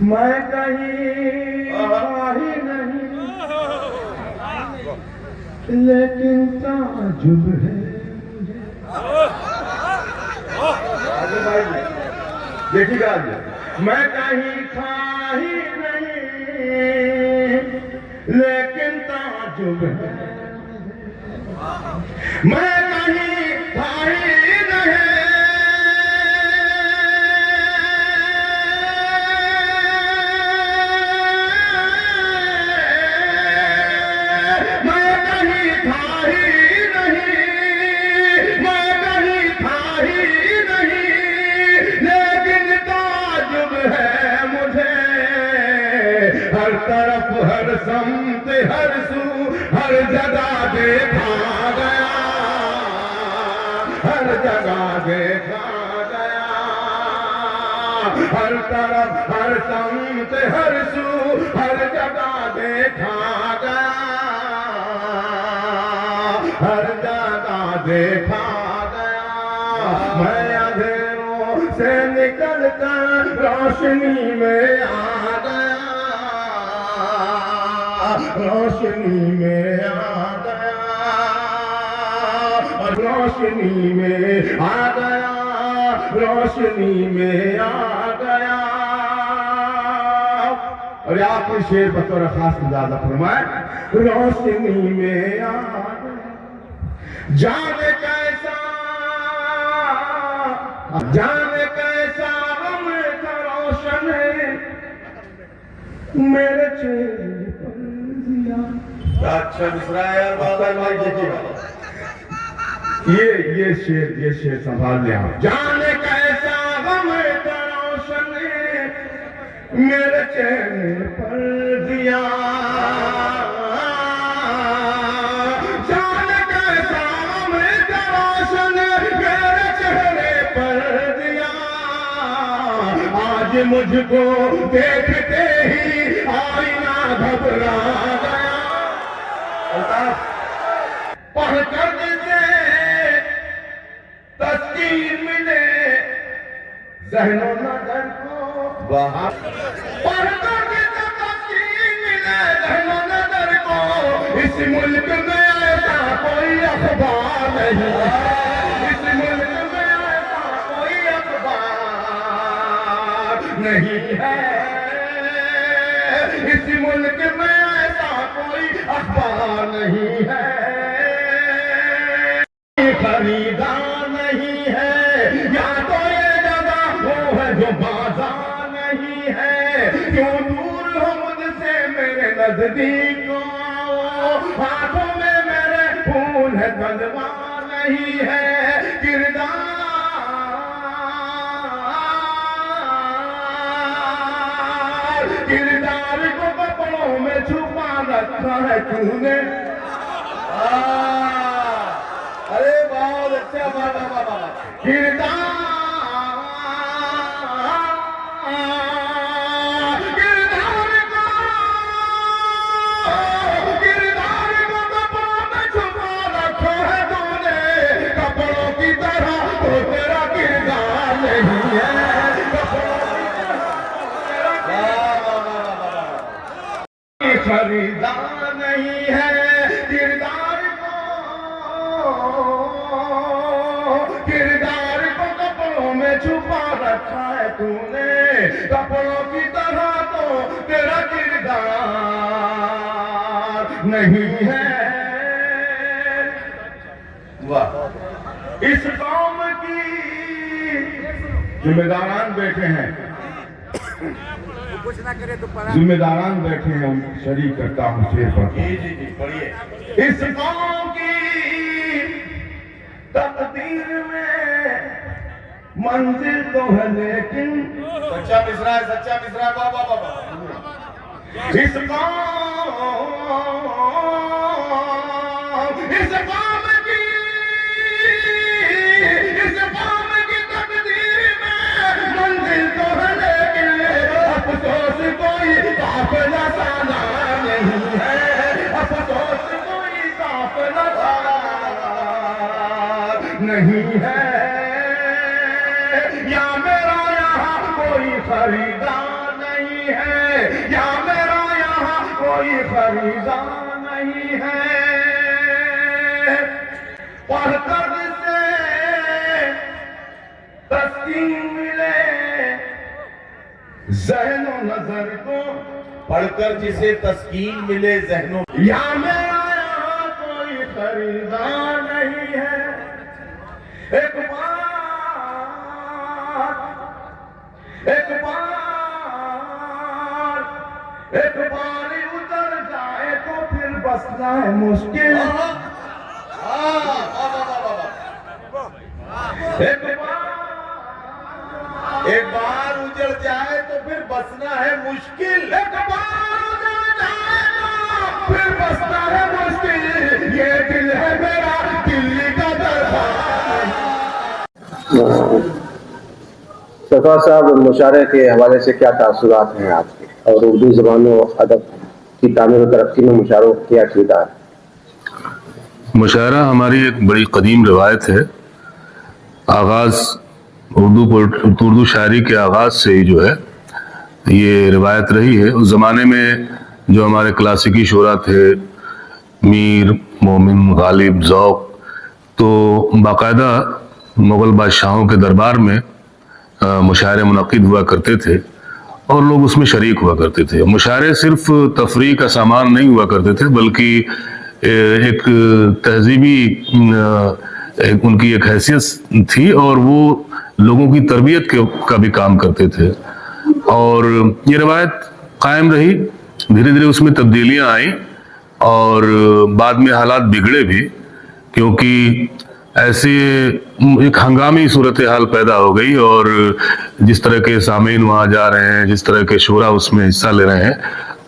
میں کہیں ہی نہیں لیکن تعجب ہے دیکھیے گا میں کہیں تھا ہی نہیں لیکن تعجب ہے میں کہیں تھا ہی نہیں ہر طرف ہر سمت ہر سو ہر جگہ دیکھا گیا ہر جگہ دیکھا گیا ہر طرف ہر سمت ہر سو ہر جگہ دیکھا گیا ہر جگہ دیکھا گیا میں اندھیروں سے نکل کر روشنی میں آ گیا روشنی میں آ گیا روشنی میں آ گیا روشنی میں آ گیا اور آپ کو شعر بطور خاص اندازہ فرمائے روشنی میں آ گیا جانے کیسا غم کا روشن ہے میرے چہرے پر دیا اچھا مصرا ہے یار بھائی دیکھیے یہ شعر سنبھال لیں آپ جانے کیسا غم کا روشن ہے میرے چہرے پر دیا جانے کیسا غم کا روشن میرے چہرے پر دیا آج مجھ کو دیکھتے ہی آئینہ گھبرا گیا پڑھ کر جسے تسکین ملے ذہن و نظر کو پڑھ کر جسے تسکین ملے ذہن و نظر کو اس ملک میں ایسا کوئی اخبار نہیں ہے اس ملک میں ایسا کوئی اخبار نہیں ہے اس ملک میں ایسا کوئی اخبار نہیں ہے خریدار نہیں ہے یا تو یہ جگہ وہ ہے جو بازار نہیں ہے کیوں دور ہو مجھ سے میرے نزدیک ہاتھوں میں میرے پھول ہے تلوار نہیں ہے کردار کو کپڑوں میں چھپا رکھا ہے کیوں نے ارے بہت اچھا بابا کردار کو کپڑوں میں چھپا رکھا ہے تو نے کپڑوں کی طرح تو تیرا کردار نہیں ہے خریدار نہیں ہے کردار کو کپڑوں میں چھپا رکھا ہے تو نے کپڑوں کی طرح تو تیرا کردار نہیں ہے واہ اس قوم کی ذمہ داران بیٹھے ہیں ذمہ داران بیٹھے ہیں شریک کرتا ہوں شعر پڑھتا ہوں اس قوم کی تقدیر میں منزل تو ہے لیکن سچا مصرا بابا اس قوم کی تقدیر میں منزل تو ہے لیکن افسوس کوئی قافلہ سالہ نہیں ہے افسوس کوئی قافلہ سالہ نہیں ہے یا میرا یہاں کوئی خریدار نہیں نہیں ہے یا میرا یہاں کوئی خریدار نہیں ہے پڑھ کر سے تسکین ملے ذہن و نظر کو پڑھ کر جسے تسکین ملے ذہن و یا میرا یہاں کوئی خریدار نہیں ہے ایک بار اتر جائے تو پھر بسنا ہے مشکل ایک بار اجڑ جائے تو پھر بسنا ہے مشکل ایک بار اجڑ جائے تو پھر بسنا ہے مشکل یہ دل ہے میرا دلی کا دربار سرفراز صاحب مشاعرے کے حوالے سے کیا تاثرات ہیں آپ کے اور اردو زبان و ادب کی تعمیر و ترقی میں مشاعروں کا کیا کردار ہے؟ مشاعرہ ہماری ایک بڑی قدیم روایت ہے. آغاز اردو شاعری کے آغاز سے ہی جو ہے یہ روایت رہی ہے. اس زمانے میں جو ہمارے کلاسیکی شعراء تھے میر، مومن، غالب، ذوق، تو باقاعدہ مغل بادشاہوں کے دربار میں مشاعرے منعقد ہوا کرتے تھے اور لوگ اس میں شریک ہوا کرتے تھے. مشاعرے صرف تفریح کا سامان نہیں ہوا کرتے تھے بلکہ ایک تہذیبی ان کی ایک حیثیت تھی اور وہ لوگوں کی تربیت کا بھی کام کرتے تھے. اور یہ روایت قائم رہی. دھیرے دھیرے اس میں تبدیلیاں آئیں اور بعد میں حالات بگڑے بھی، کیونکہ ایسے ایک ہنگامی صورتحال پیدا ہو گئی اور جس طرح کے سامعین وہاں جا رہے ہیں، جس طرح کے شعراء اس میں حصہ لے رہے ہیں،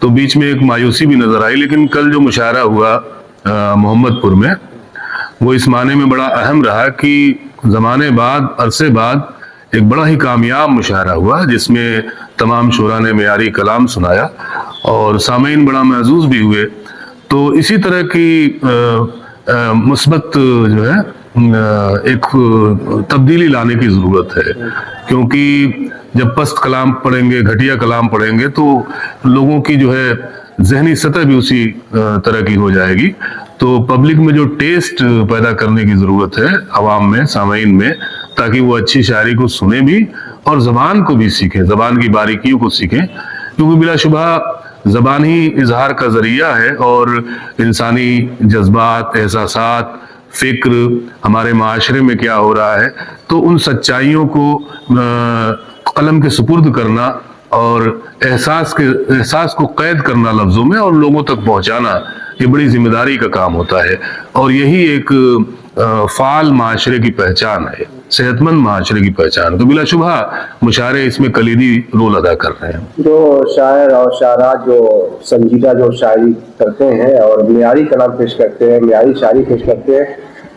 تو بیچ میں ایک مایوسی بھی نظر آئی. لیکن کل جو مشاعرہ ہوا محمد پور میں، وہ اس معنی میں بڑا اہم رہا کہ زمانے بعد، عرصے بعد ایک بڑا ہی کامیاب مشاعرہ ہوا جس میں تمام شعراء نے معیاری کلام سنایا اور سامعین بڑا محظوظ بھی ہوئے. تو اسی طرح کی مثبت جو ہے ایک تبدیلی لانے کی ضرورت ہے، کیونکہ جب پست کلام پڑھیں گے، گھٹیا کلام پڑھیں گے، تو لوگوں کی جو ہے ذہنی سطح بھی اسی طرح کی ہو جائے گی. تو پبلک میں جو ٹیسٹ پیدا کرنے کی ضرورت ہے عوام میں، سامعین میں، تاکہ وہ اچھی شاعری کو سنیں بھی اور زبان کو بھی سیکھیں، زبان کی باریکیوں کو سیکھیں، کیونکہ بلا شبہ زبان ہی اظہار کا ذریعہ ہے اور انسانی جذبات، احساسات، فکر، ہمارے معاشرے میں کیا ہو رہا ہے، تو ان سچائیوں کو قلم کے سپرد کرنا اور احساس کو قید کرنا لفظوں میں اور لوگوں تک پہنچانا، یہ بڑی ذمہ داری کا کام ہوتا ہے. اور یہی ایک فعال معاشرے کی پہچان ہے، صحت مند معاشرے کی پہچان. تو بلا شبہ مشاعرے اس میں کلیدی رول ادا کر رہے ہیں. جو شاعر اور شاعرات جو سنجیدہ جو شاعری کرتے ہیں اور معیاری کلام پیش کرتے ہیں، معیاری شاعری پیش کرتے ہیں،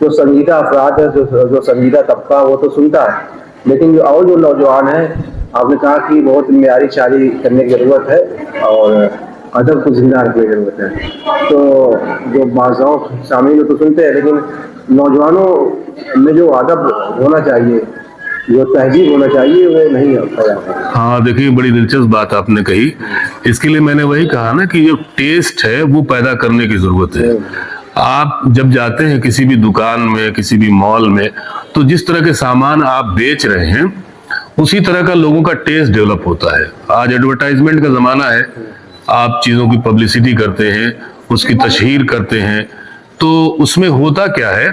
جو سنجیدہ افراد ہے، جو سنجیدہ طبقہ، وہ تو سنتا ہے. لیکن جو اور جو نوجوان ہیں، آپ نے کہا کہ بہت معیاری شاعری کرنے کی ضرورت ہے اور ادب کو زندہ رکھنے کی ضرورت ہے. تو جو بعض سامعین تو سنتے ہیں، لیکن نوجوانوں میں جو ادب ہونا چاہیے، جو تہذیب ہونا چاہیے، وہ نہیں ہوتا. ہاں دیکھیے، بڑی دلچسپ بات آپ نے کہی. اس کے لیے میں نے وہی کہا نا کہ جو ٹیسٹ ہے وہ پیدا کرنے کی ضرورت ہے. آپ جب جاتے ہیں کسی بھی دکان میں، کسی بھی مال میں، تو جس طرح کے سامان آپ بیچ رہے ہیں اسی طرح کا لوگوں کا ٹیسٹ ڈیولپ ہوتا ہے. آج ایڈورٹائزمنٹ کا زمانہ ہے، آپ چیزوں کی پبلسٹی کرتے ہیں، اس کی تشہیر کرتے ہیں، تو اس میں ہوتا کیا ہے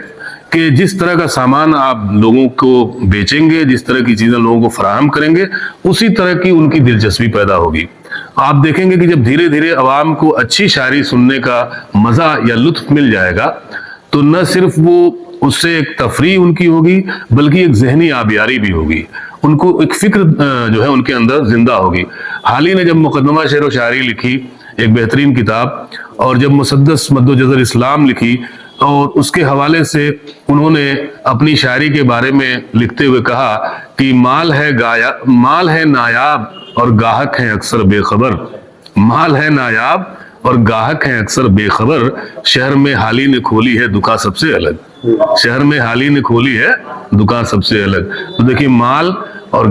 کہ جس طرح کا سامان آپ لوگوں کو بیچیں گے، جس طرح کی چیزیں لوگوں کو فراہم کریں گے، اسی طرح کی ان کی دلچسپی پیدا ہوگی. آپ دیکھیں گے کہ جب دھیرے دھیرے عوام کو اچھی شاعری سننے کا مزہ یا لطف مل جائے گا، تو نہ صرف وہ اس سے ایک تفریح ان کی ہوگی بلکہ ایک ذہنی آبیاری بھی ہوگی. ان کو ایک فکر جو ہے ان کے اندر زندہ ہوگی. حال ہی نے جب مقدمہ شعر و شاعری لکھی، ایک بہترین کتاب، اور جب مسدس مد و جزر اسلام لکھی، اور اس کے حوالے سے انہوں نے اپنی شاعری کے بارے میں لکھتے ہوئے کہا کہ مال ہے نایاب اور گاہک ہیں اکثر بے خبر. مال ہے نایاب اور گاہک ہیں اکثر بے خبر. شہر میں حالی نے کھولی ہے دکان سب سے الگ. شہر میں حالی نے کھولی ہے دکان سب سے الگ. تو دیکھیے، مال اور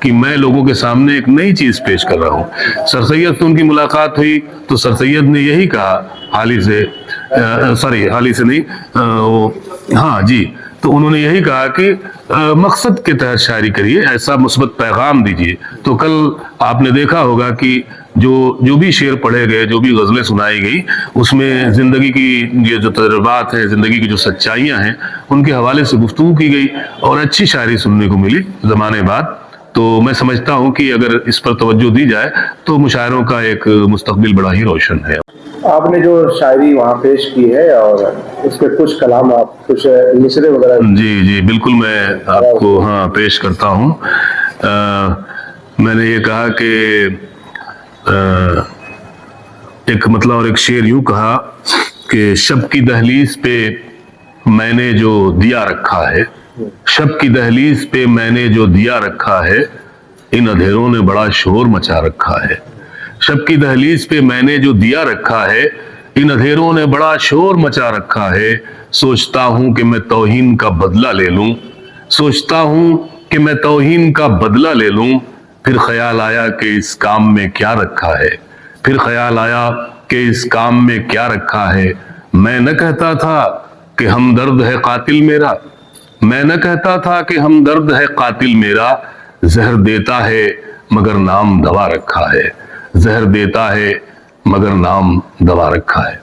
کہ میں لوگوں کے سامنے ایک نئی چیز پیش کر رہا ہوں۔ سر سید سے ان کی ملاقات ہوئی تو سر سید نے یہی کہا حالی سے نہیں، ہاں جی، تو انہوں نے یہی کہا کہ مقصد کے تحت شاعری کریے، ایسا مثبت پیغام دیجیے۔ تو کل آپ نے دیکھا ہوگا کہ جو بھی شعر پڑھے گئے، جو بھی غزلیں سنائی گئی، اس میں زندگی کی یہ جو تجربات ہیں، زندگی کی جو سچائیاں ہیں، ان کے حوالے سے گفتگو کی گئی اور اچھی شاعری سننے کو ملی زمانے بعد۔ تو میں سمجھتا ہوں کہ اگر اس پر توجہ دی جائے تو مشاعروں کا ایک مستقبل بڑا ہی روشن ہے۔ آپ نے جو شاعری وہاں پیش کی ہے اور اس کے کچھ کلام، آپ کچھ مصرے وغیرہ؟ جی بالکل، میں آپ کو پیش کرتا ہوں۔ میں نے یہ کہا کہ ایک مطلب اور ایک شعر یوں کہا کہ شب کی دہلیز پہ میں نے جو دیا رکھا ہے، شب کی دہلیز پہ میں نے جو دیا رکھا ہے، ان اندھیروں نے بڑا شور مچا رکھا ہے۔ شب کی دہلیز پہ میں نے جو دیا رکھا ہے، ان اندھیروں نے بڑا شور مچا رکھا ہے۔ سوچتا ہوں کہ میں توہین کا بدلہ لے لوں، سوچتا ہوں کہ میں توہین کا بدلہ لے لوں، پھر خیال آیا کہ اس کام میں کیا رکھا ہے، پھر خیال آیا کہ اس کام میں کیا رکھا ہے۔ میں نہ کہتا تھا کہ ہمدرد ہے قاتل میرا، میں نہ کہتا تھا کہ ہمدرد ہے قاتل میرا، زہر دیتا ہے مگر نام دوا رکھا ہے، زہر دیتا ہے مگر نام دوا رکھا ہے۔